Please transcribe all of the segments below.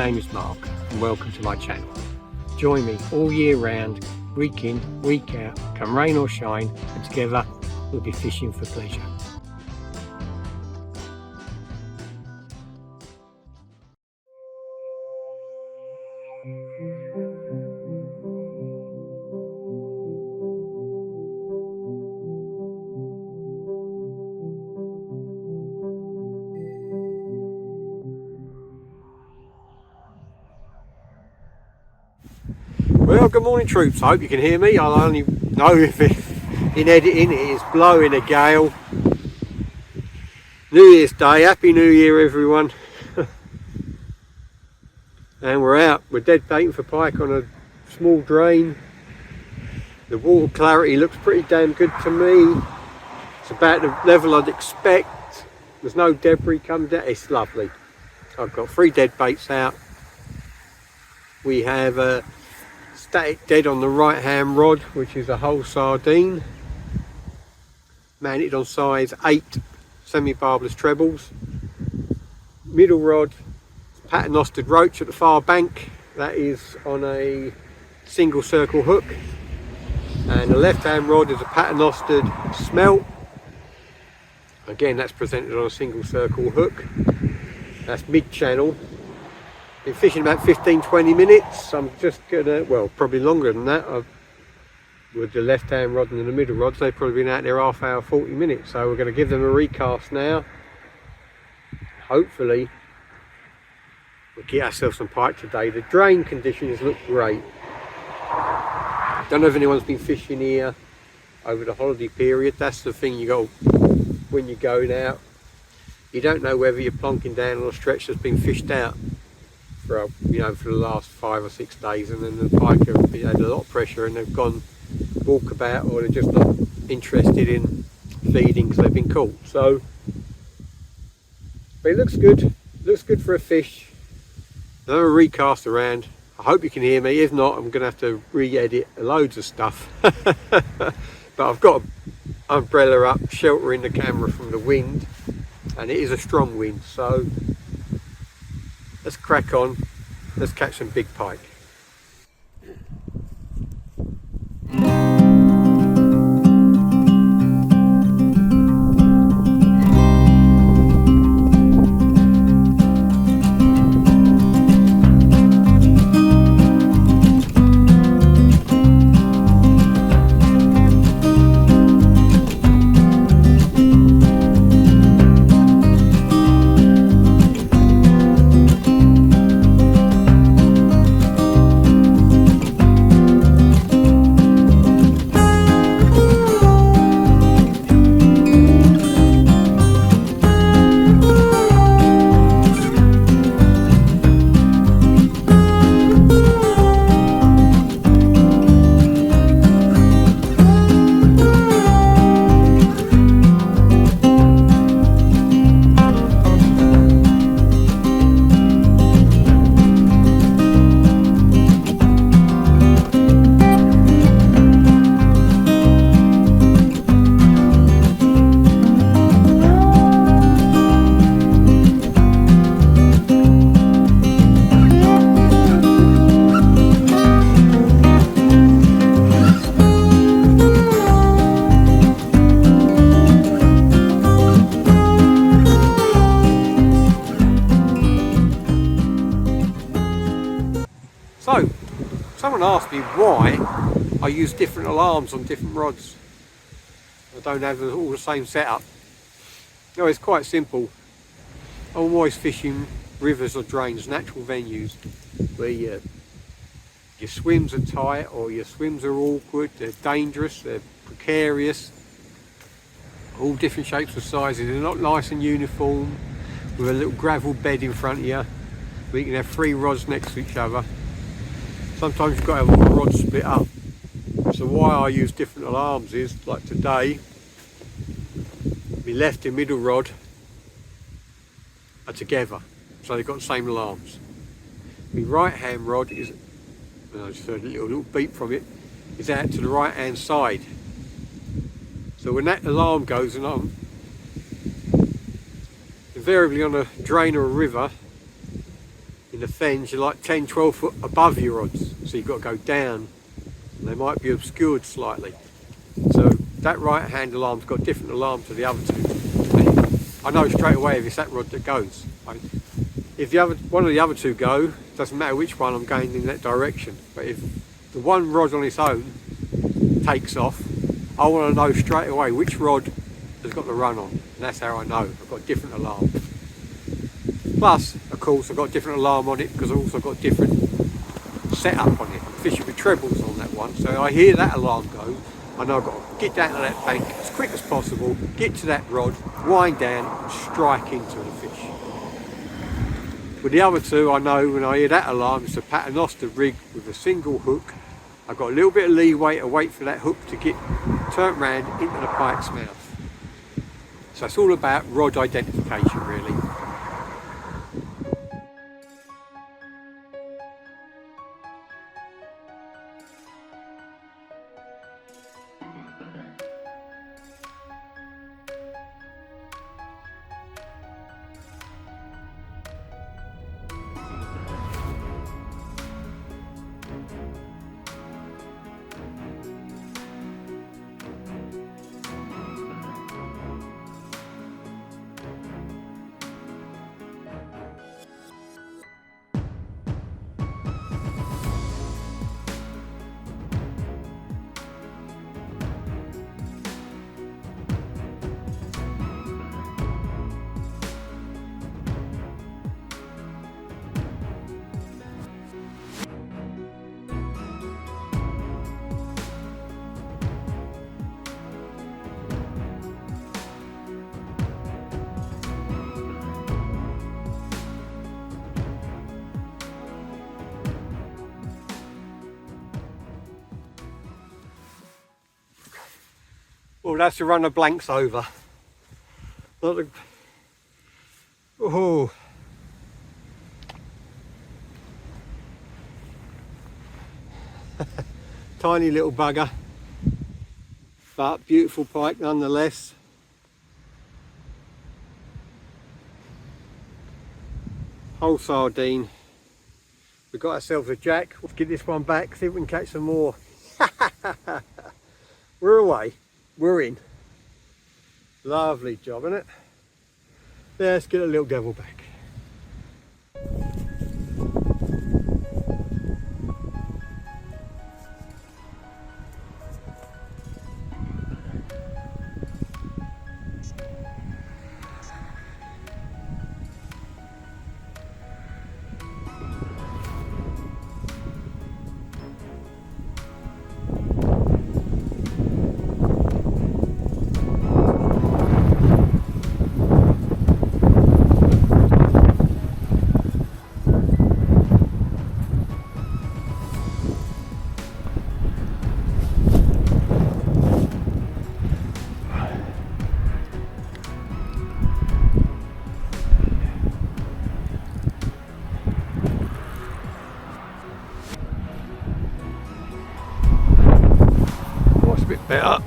name is Mark and welcome to my channel. Join me all year round, week in, week out, come rain or shine, and together we'll be fishing for pleasure. Well, good morning troops, I hope you can hear me. I'll only know if in editing it is blowing a gale. New Year's Day, Happy New Year everyone. And we're out, we're dead baiting for pike on a small drain. The water clarity looks pretty damn good to me. It's about the level I'd expect. There's no debris come down, it's lovely. I've got 3 dead baits out. We have a static dead on the right hand rod, which is a whole sardine, mounted on size 8 semi-barbless trebles. Middle rod, paternostered roach at the far bank, that is on a single circle hook, and the left hand rod is a paternostered smelt, again that's presented on a single circle hook. That's mid channel. Been fishing about 15-20 minutes. I'm just gonna, well, probably longer than that. With the left hand rod and the middle rods, they've probably been out there half hour, 40 minutes. So we're going to give them a recast now. Hopefully we'll get ourselves some pike today. The drain conditions look great. Don't know if anyone's been fishing here over the holiday period. That's the thing you got when you're going out. You don't know whether you're plonking down on a stretch that's been fished out for, you know, for the last 5 or 6 days, and then the pike have had a lot of pressure and they've gone walkabout, or they're just not interested in feeding because they've been caught. So, but it looks good for a fish. Another recast around. I hope you can hear me. If not, I'm going to have to re-edit loads of stuff. But I've got an umbrella up sheltering the camera from the wind, and it is a strong wind, so let's crack on. Let's catch some big pike. So, someone asked me why I use different alarms on different rods. I don't have all the same setup. No, it's quite simple. I'm always fishing rivers or drains, natural venues, where your swims are tight or your swims are awkward, they're dangerous, they're precarious, all different shapes and sizes. They're not nice and uniform, with a little gravel bed in front of you, where you can have 3 rods next to each other. Sometimes you've got to have all the rods split up. So why I use different alarms is, like today, my left and middle rod are together, so they've got the same alarms. My right hand rod is, and I just heard a little beep from it, is out to the right hand side. So when that alarm goes on, invariably on a drain or a river, in the fens, you're like 10, 12 foot above your rods, so you've got to go down. And they might be obscured slightly. So that right hand alarm's got a different alarm to the other two. I know straight away if it's that rod that goes. If one of the other two go, doesn't matter which one, I'm going in that direction. But if the one rod on its own takes off, I want to know straight away which rod has got the run on. And that's how I know. I've got a different alarm. Plus, of course, I've got a different alarm on it because I've also got different setup on it. I'm fishing with trebles on that one, so I hear that alarm go. I know I've got to get down to that bank as quick as possible, get to that rod, wind down and strike into the fish. With the other two, I know when I hear that alarm, it's a paternoster rig with a single hook. I've got a little bit of leeway to wait for that hook to get turned round into the pike's mouth. So it's all about rod identification really. Well, that's the run of blanks over. Oh. Tiny little bugger, but beautiful pike nonetheless. Whole sardine. We've got ourselves a jack. Let's get this one back, see if we can catch some more. We're away. We're in. Lovely job, isn't it? Let's get a little devil back. Better.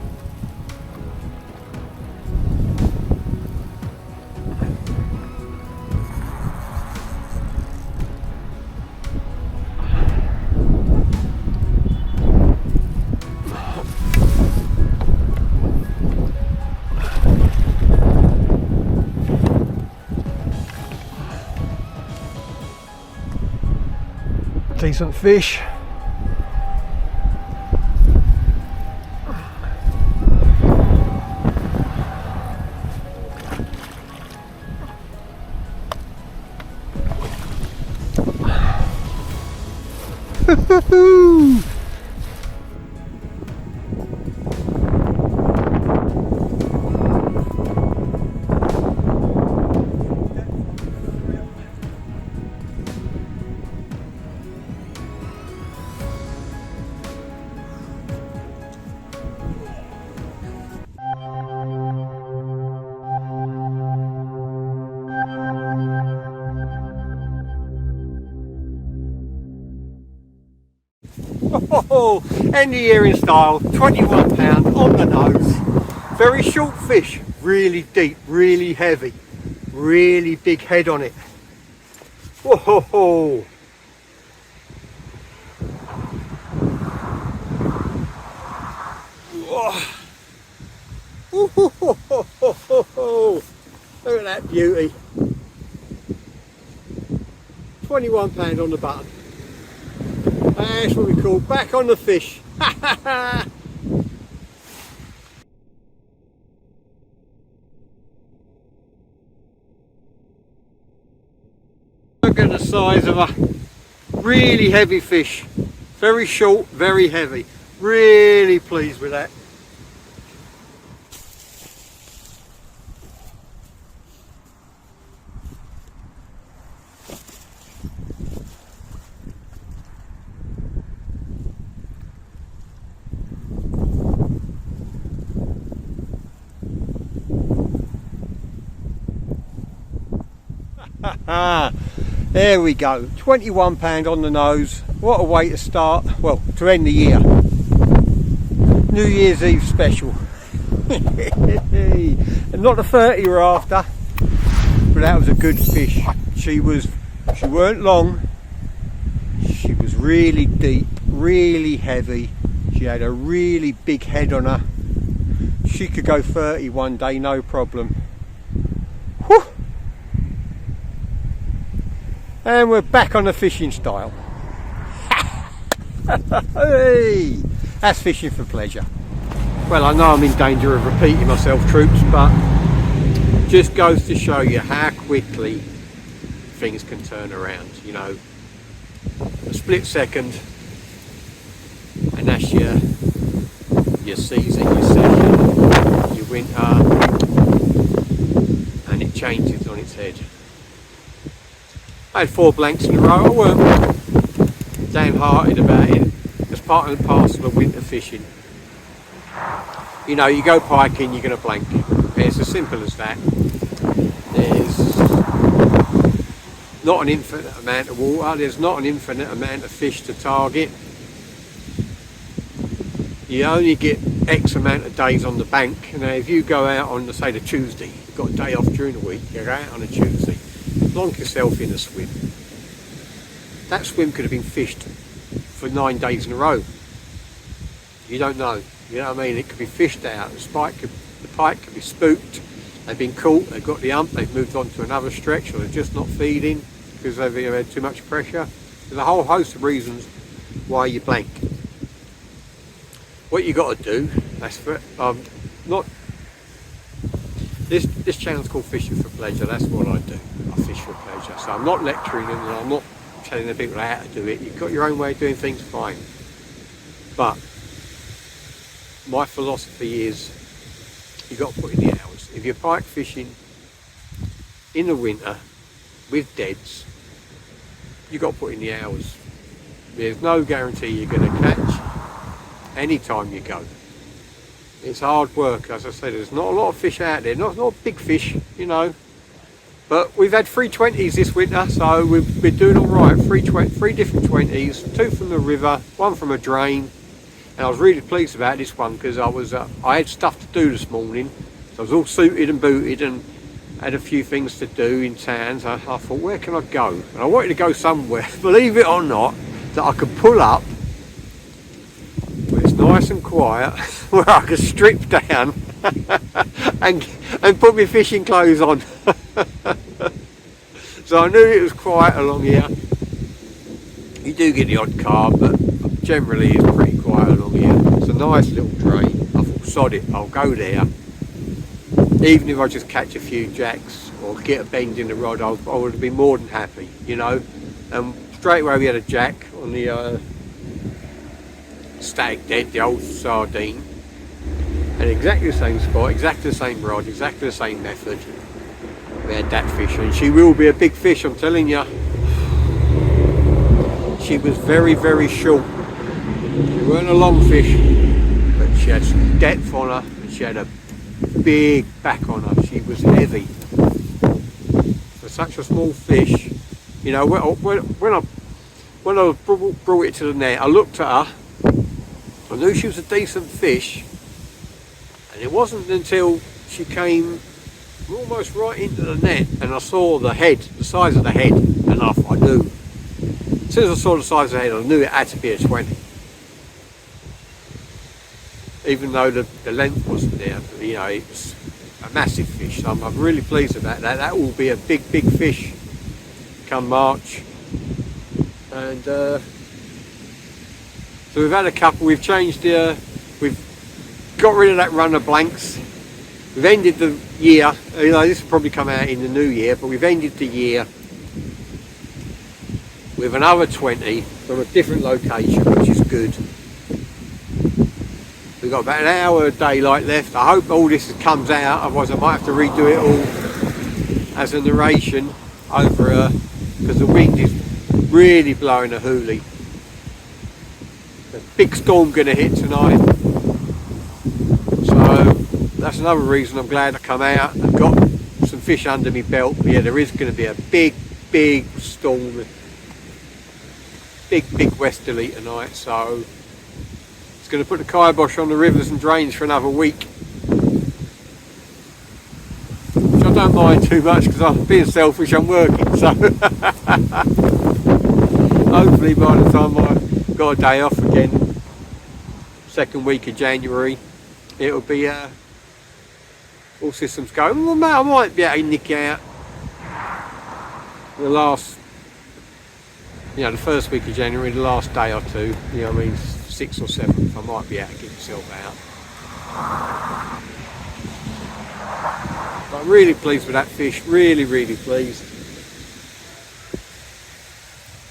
Decent fish. Oh, end the year in style, £21 on the nose. Very short fish, really deep, really heavy, really big head on it. Whoa! Whoa. Look at that beauty. £21 on the button. That's what we call back on the fish. Look at the size of a really heavy fish. Very short, very heavy. Really pleased with that. There we go, £21 on the nose. What a way to start, well, to end the year. New Year's Eve special. And not the 30 we're after, but that was a good fish. She weren't long, she was really deep, really heavy. She had a really big head on her. She could go 30 one day, no problem. Whew. And we're back on the fishing style. Hey, that's fishing for pleasure. Well, I know I'm in danger of repeating myself, troops, but just goes to show you how quickly things can turn around. You know, a split second, and that's your season, your session, your winter, and it changes on its head. I had 4 blanks in a row. I weren't downhearted about it. It's part and parcel of winter fishing. You know, you go piking, you're going to blank. It's as simple as that. There's not an infinite amount of water. There's not an infinite amount of fish to target. You only get X amount of days on the bank. Now, if you go out on, say, the Tuesday, you've got a day off during the week, you're out on a Tuesday. Plonk yourself in a swim. That swim could have been fished for 9 days in a row. You don't know. You know what I mean? It could be fished out. The pike could be spooked. They've been caught. They've got the ump. They've moved on to another stretch, or they're just not feeding because they've had too much pressure. There's a whole host of reasons why you blank. What you got to do? That's for not. This channel's called Fishing for Pleasure. That's what I do. I fish for pleasure. So I'm not lecturing and I'm not telling the people how to do it. You've got your own way of doing things, fine. But my philosophy is you've got to put in the hours. If you're pike fishing in the winter with deads, you've got to put in the hours. There's no guarantee you're going to catch any time you go. It's hard work, as I said. There's not a lot of fish out there, not big fish, you know. But we've had 3 20s this winter, so we've been doing all right. 3 different 20s, 2 from the river, 1 from a drain. And I was really pleased about this one because I had stuff to do this morning. So I was all suited and booted and had a few things to do in town. So I thought, where can I go? And I wanted to go somewhere, believe it or not, that I could pull up where it's nice and quiet, where I could strip down and put my fishing clothes on. So I knew it was quiet along here. You do get the odd car, but generally it's pretty quiet along here. It's a nice little drain. I thought, sod it, I'll go there. Even if I just catch a few jacks or get a bend in the rod, I would have been more than happy, you know. And straight away we had a jack on the stag dead, the old sardine. And exactly the same spot, exactly the same rod, exactly the same method. We had that fish, and she will be a big fish, I'm telling you. She was very, very short. She weren't a long fish, but she had some depth on her, and she had a big back on her. She was heavy. For such a small fish, you know, when I brought it to the net, I looked at her, I knew she was a decent fish, and it wasn't until she came We're almost right into the net, and I saw the head, the size of the head, and I knew. As soon as I saw the size of the head, I knew it had to be a 20. Even though the length wasn't there, you know, it was a massive fish. So I'm really pleased with that. That will be a big fish come March. And so we've had a couple. We've changed we've got rid of that run of blanks. We've ended the year. You know, this will probably come out in the new year, but we've ended the year with another 20 from a different location, which is good. We've got about an hour of daylight left. I hope all this comes out, otherwise I might have to redo it all as a narration over because the wind is really blowing a hoolie. A big storm going to hit tonight, so that's another reason I'm glad I come out and got some fish under my belt. But yeah, there is going to be a big storm, big westerly tonight, so it's going to put the kibosh on the rivers and drains for another week, which I don't mind too much because I'm being selfish, I'm working, so hopefully by the time I've got a day off again, second week of January, it'll be all systems going. Well, I might be able to nick out the last, you know, the first week of January, the last day or two, you know what I mean, 6th or 7th, I might be able to get myself out. But I'm really pleased with that fish, really pleased.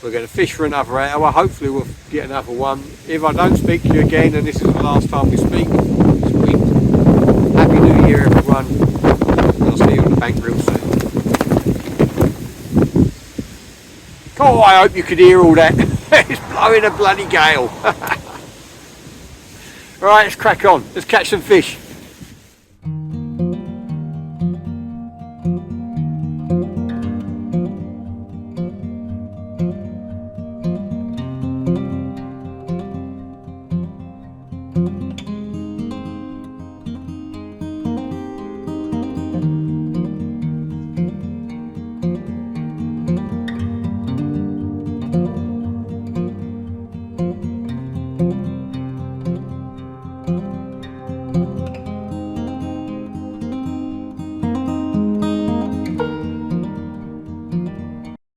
We're going to fish for another hour, hopefully we'll get another one. If I don't speak to you again, and this is the last time we speak this week, Happy New Year everyone, and I'll see you on the bank real soon. Oh, I hope you could hear all that. It's blowing a bloody gale. Right, let's crack on. Let's catch some fish.